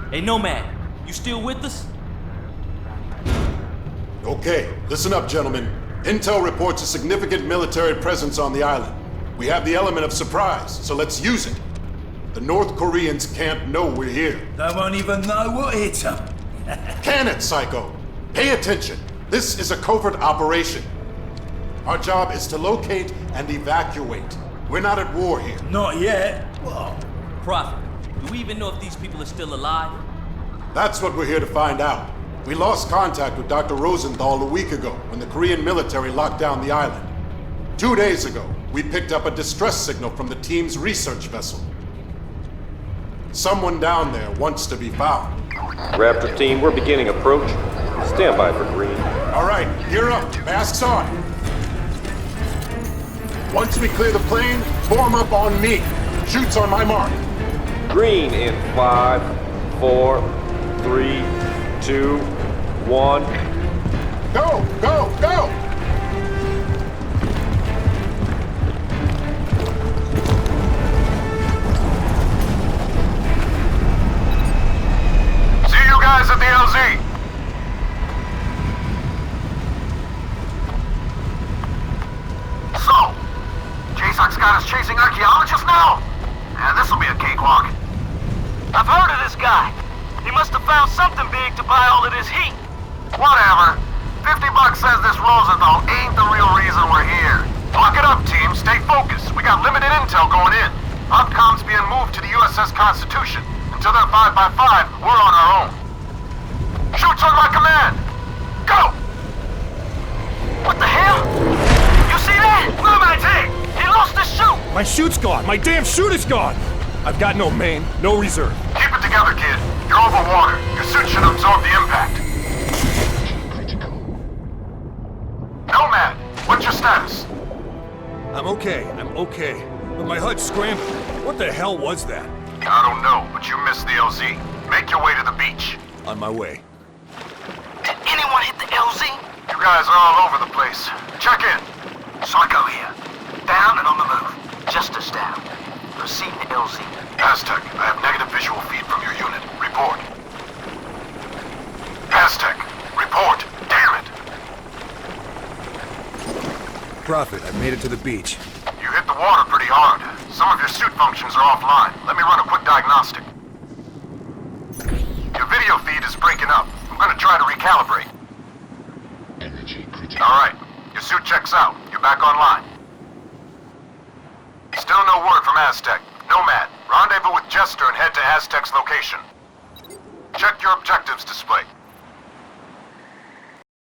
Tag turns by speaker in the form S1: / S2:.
S1: Hey, Nomad, you still with us?
S2: Okay, listen up, gentlemen. Intel reports a significant military presence on the island. We have the element of surprise, so let's use it. The North Koreans can't know we're here.
S3: They won't even know what hit them.
S2: Can it, Psycho? Pay attention. This is a covert operation. Our job is to locate and evacuate. We're not at war here.
S3: Not yet. Whoa.
S1: Prophet, do we even know if these people are still alive?
S2: That's what we're here to find out. We lost contact with Dr. Rosenthal a week ago when the Korean military locked down the island. 2 days ago, we picked up a distress signal from the team's research vessel. Someone down there wants to be found.
S4: Raptor team, we're beginning approach. Stand by for green.
S2: All right, gear up. Masks on. Once we clear the plane, form up on me. Shoots on my mark.
S4: Green in 5, 4, 3, 2, 1.
S2: Go, go, go!
S5: See you guys at the LZ. So, JSOC's got us chasing archaeologists now? And this'll be a cakewalk.
S6: I've heard of this guy. He must have found something big to buy all of this heat.
S5: Whatever. $50 says this Rosenthal ain't the real reason we're here. Lock it up, team. Stay focused. We got limited intel going in. Upcom's being moved to the USS Constitution. Until they're 5x5, we're on our own. Shoots on my command! Go!
S6: What the hell? You see that? Where my tank? He lost his chute!
S7: My chute's gone! My damn chute is gone! I've got no main, no reserve.
S5: Keep it together, kid. You're over water. Your suit should absorb the impact. Nomad, what's your status?
S7: I'm okay, But my HUD's scrambled. What the hell was that?
S5: I don't know, but you missed the LZ. Make your way to the beach.
S7: On my way.
S6: Did anyone hit the LZ?
S5: You guys are all over the place. Check in.
S6: Psycho here. Down and on the move. Justice down. Proceed to LZ.
S5: Aztec, I have negative visual feed from your unit. Report. Aztec, report. Damn it!
S7: Prophet, I've made it to the beach.
S5: You hit the water pretty hard. Some of your suit functions are offline. Let me run a quick diagnostic. Your video feed is breaking up. I'm gonna try to recalibrate. Alright, your suit checks out. You're back online. Still no word from Aztec. Nomad, rendezvous with Jester and head to Aztec's location. Check your objectives display.